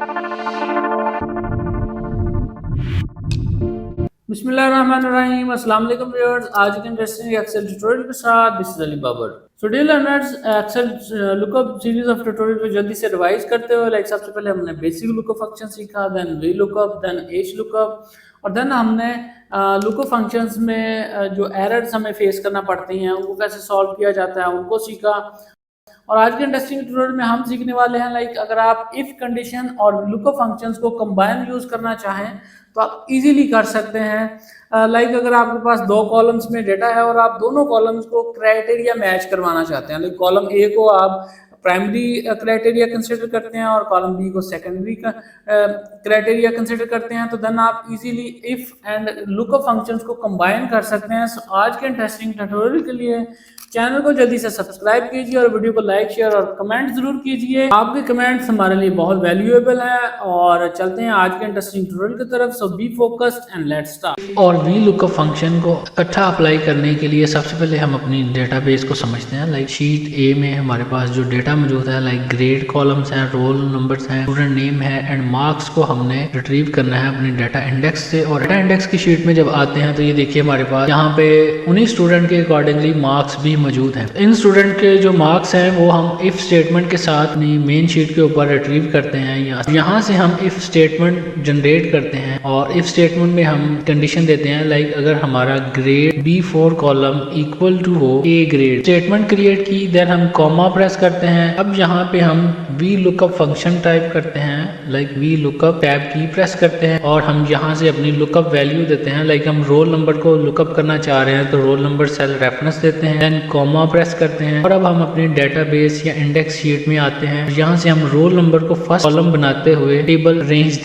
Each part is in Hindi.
बिस्मिल्लाहिर्रहमानिर्रहीम। अस्सलाम वालेकुम व्यूअर्स, आज के इंटरेस्टिंग एक्सेल ट्यूटोरियल के साथ this is Ali Babar. So dear learners, excel lookup series of tutorial को जल्दी से रिवाइज करते हुए सबसे पहले हमने बेसिक लुकअप फंक्शन सीखा, then V lookup, then H lookup, और देन हमने लुकअप फंक्शंस में जो एरर्स हमें फेस करना पड़ती हैं उनको कैसे सॉल्व किया जाता है उनको सीखा। और आज के इंटरेस्टिंग ट्यूटोरियल में हम सीखने वाले हैं अगर आप इफ कंडीशन और लुकअप फंक्शंस को कंबाइन यूज करना चाहें तो आप इजीली कर सकते हैं। अगर आपके पास दो कॉलम्स में डेटा है और आप दोनों कॉलम्स को क्राइटेरिया मैच करवाना चाहते हैं, कॉलम ए को आप प्राइमरी क्राइटेरिया कंसिडर करते हैं और कॉलम बी को सेकेंडरी क्राइटेरिया कंसिडर करते हैं, तो देन आप easily if and lookup functions को कंबाइन कर सकते हैं। So, आज के इंटरेस्टिंग ट्यूटोरियल के लिए चैनल को जल्दी से सब्सक्राइब कीजिए और वीडियो को लाइक शेयर और कमेंट जरूर कीजिए। आपके कमेंट्स हमारे लिए बहुत वैल्यूएबल हैं। और चलते हैं आज के इंटरेस्टिंग ट्यूटोरियल की तरफ। So be focused and let's start. और वी लुकअप फंक्शन को इकट्ठा अप्लाई करने के लिए सबसे पहले हम अपनी डेटाबेस को समझते हैं। शीट ए में हमारे पास जो डेटा मौजूद है ग्रेड कॉलम्स हैं, रोल नंबर्स हैं, स्टूडेंट नेम है एंड मार्क्स को हमने रिट्रीव करना है अपनी डाटा इंडेक्स से। और डाटा इंडेक्स की शीट में जब आते हैं तो ये देखिए हमारे पास यहाँ पे उन्हीं स्टूडेंट के अकॉर्डिंगली मार्क्स भी मौजूद हैं। इन स्टूडेंट के जो मार्क्स हैं वो हम इफ स्टेटमेंट के साथ अपनी मेन शीट के ऊपर रिट्रीव करते हैं। यहाँ से हम इफ स्टेटमेंट जनरेट करते हैं और इफ स्टेटमेंट में हम कंडीशन देते हैं अगर हमारा grade B4 column equal to हो A ग्रेड। स्टेटमेंट क्रिएट की, देन हम कॉमा प्रेस करते हैं। अब यहाँ पे हम वी लुकअप फंक्शन टाइप करते हैं, वी लुकअप टैब की प्रेस करते हैं और हम यहाँ से अपनी लुकअप वैल्यू देते हैं। हम रोल नंबर को लुकअप करना चाह रहे हैं तो रोल नंबर सेल रेफरेंस देते हैं, देन कॉमा प्रेस करते हैं। और अब हम अपनी डेटाबेस या इंडेक्स शीट में आते हैं। यहाँ से हम रोल नंबर को फर्स्ट कॉलम बनाते हुए टेबल रेंज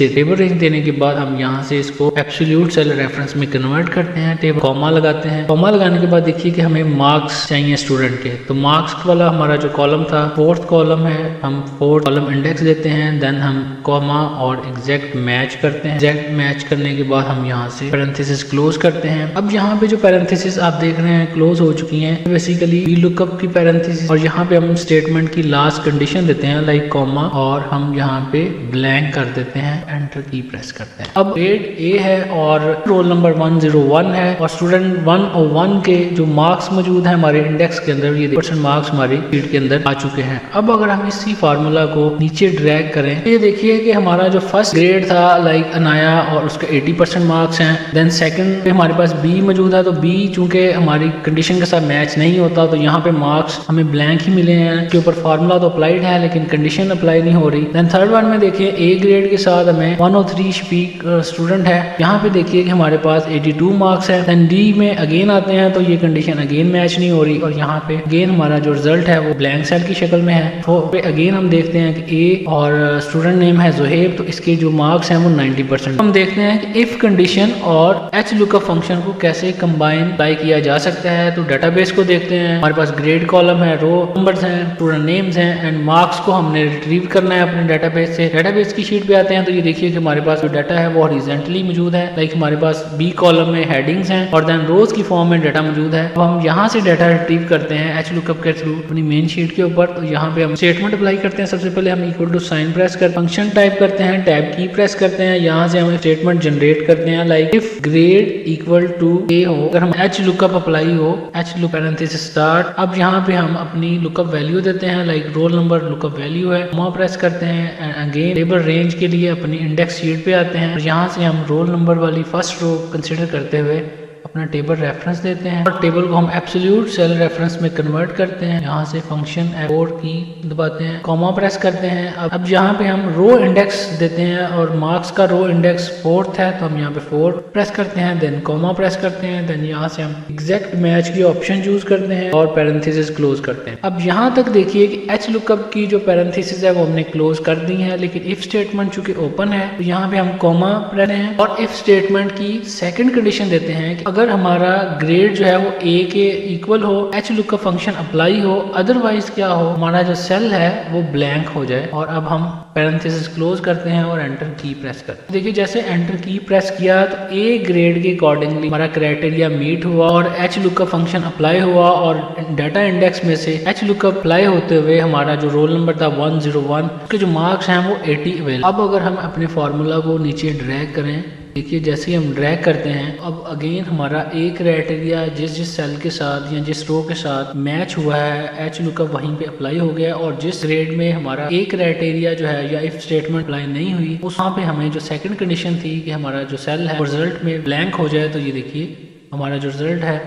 देने के बाद हम यहाँ से इसको एब्सोल्यूट सेल रेफरेंस में कन्वर्ट करते हैं। टेबल कॉमा लगाते हैं। कॉमा लगाने के बाद देखिए कि हमें मार्क्स चाहिए स्टूडेंट के, तो मार्क्स वाला हमारा जो कॉलम था फोर्थ कॉलम है, हम फोर्थ कॉलम इंडेक्स देते हैं। देन हम कॉमा और एग्जैक्ट मैच करते हैं। एग्जैक्ट मैच करने के बाद हम यहाँ से पैरेंथेसिस क्लोज करते हैं। अब यहाँ पे जो पैरेंथेसिस आप देख रहे हैं क्लोज हो चुकी हैं, बेसिकली वी लुकअप की पैरेंथेसिस। और यहाँ पे हम स्टेटमेंट की लास्ट कंडीशन देते हैं कॉमा, और हम यहाँ पे ब्लैंक कर देते हैं, एंटर की प्रेस करते हैं। अब ग्रेड ए है और रोल नंबर 101 है और स्टूडेंट 101 के जो मार्क्स मौजूद है हमारे इंडेक्स के अंदर, ये % मार्क्स हमारी शीट के अंदर आ चुके हैं। अब अगर हम इसी फार्मूला को नीचे ड्रैग करें तो ये देखिए कि हमारा जो फर्स्ट ग्रेड था अनाया और उसके 80% मार्क्स हैं। देन सेकंड पे हमारे पास बी मौजूद है, तो बी चूंकि हमारी कंडीशन के साथ मैच नहीं होता तो यहाँ पे मार्क्स हमें ब्लैंक ही मिले हैं। इसके ऊपर फार्मूला तो अप्लाइड है लेकिन कंडीशन अप्लाई नहीं हो रही। देन थर्ड वन में देखिए ए ग्रेड के साथ हमें 103 स्पीक स्टूडेंट है, यहाँ पे देखिए कि हमारे पास 82 मार्क्स है। देन डी में अगेन आते हैं तो ये कंडीशन अगेन मैच नहीं हो रही और यहाँ पे अगेन हमारा जो रिजल्ट है वो ब्लैंक सेल की शक्ल में है। तो अगेन हम देखते हैं कि ए और स्टूडेंट नेम है जोहेब, तो इसके जो मार्क्स हैं वो 90%। हम देखते हैं कि इफ कंडीशन और एच लुकअप फंक्शन को कैसे कंबाइन अप्लाई किया जा सकता है। तो डाटाबेस को देखते हैं, हमारे पास ग्रेड कॉलम है, रो नंबर्स हैं, स्टूडेंट नेम्स हैं एंड मार्क्स को हमने रिट्रीव करना है अपने डाटाबेस से। डाटाबेस की शीट पे आते हैं तो ये देखिए कि हमारे पास जो डाटा है वो हॉरिजॉन्टली मौजूद है। हमारे पास बी कॉलम में हेडिंग्स हैं और देन रोज की फॉर्म में डाटा मौजूद है। अब हम यहाँ से डाटा रिट्रीव करते हैं एच लुकअप के थ्रू अपनी मेन शीट के ऊपर। तो यहाँ पे हम स्टेटमेंट अप्लाई करते हैं। सबसे पहले हम इक्वल टू साइन प्रेस कर फंक्शन टाइप करते हैं, टैब की प्रेस करते हैं। यहाँ से हम स्टेटमेंट जनरेट करते हैं इफ ग्रेड इक्वल टू ए हो, अगर हम एच लुकअप अप्लाई हो, एच लुक पैरेंथेसिस स्टार्ट। अब यहाँ पे हम अपनी लुकअप वैल्यू देते हैं, रोल नंबर लुकअप वैल्यू है, कॉमा प्रेस करते हैं। अगेन टेबल रेंज के लिए अपनी इंडेक्स शीट पे आते हैं और यहाँ से हम रोल नंबर वाली फर्स्ट रो कंसिडर करते हुए अपना टेबल रेफरेंस देते हैं और टेबल को हम एब्सोल्यूट सेल रेफरेंस में कन्वर्ट करते हैं। यहाँ से फंक्शन F4 की दबाते हैं, कॉमा प्रेस करते हैं। अब यहाँ पे हम रो इंडेक्स देते हैं और मार्क्स का रो इंडेक्स 4th है तो हम यहाँ पे 4 प्रेस करते हैं, देन कॉमा प्रेस करते हैं। देन यहाँ से हम एग्जैक्ट मैच की ऑप्शन चूज करते हैं और पैरेंथेसिस क्लोज करते हैं। अब यहाँ तक देखिए कि एच लुकअप की जो पैरेंथेसिस है वो हमने क्लोज कर दी है, लेकिन इफ स्टेटमेंट चूंकि ओपन है तो यहाँ पे हम कॉमा प्रेस हैं और इफ स्टेटमेंट की सेकंड कंडीशन देते हैं कि अगर अगर हमारा ग्रेड जो है वो ए के इक्वल हो, एच लुकअप फंक्शन अप्लाई हो, अदरवाइज क्या हो, हमारा जो सेल है वो ब्लैंक हो जाए। और अब हम पैरेंथेसिस क्लोज करते हैं और एंटर की प्रेस करते हैं। देखिए जैसे एंटर की प्रेस किया तो ए ग्रेड के अकॉर्डिंगली हमारा क्राइटेरिया मीट हुआ और एच लुकअप फंक्शन अप्लाई हुआ और डाटा इंडेक्स में से एच लुकअप अप्लाई होते हुए हमारा जो रोल नंबर था 101, उसके जो मार्क्स हैं वो 80 अवेलेबल। अब अगर हम अपने फार्मूला को नीचे ड्रैग करें, देखिए जैसे ही हम ड्रैग करते हैं अब अगेन हमारा ए क्राइटेरिया जिस सेल के साथ या जिस रो के साथ मैच हुआ है, एच लुकअप वहीं पे अप्लाई हो गया। और जिस ग्रेड में हमारा ए क्राइटेरिया जो है या इफ स्टेटमेंट अप्लाई नहीं हुई, उस वहाँ पे हमें जो सेकंड कंडीशन थी कि हमारा जो सेल है रिजल्ट में ब्लैंक हो जाए, तो ये देखिए हमारा जो रिजल्ट है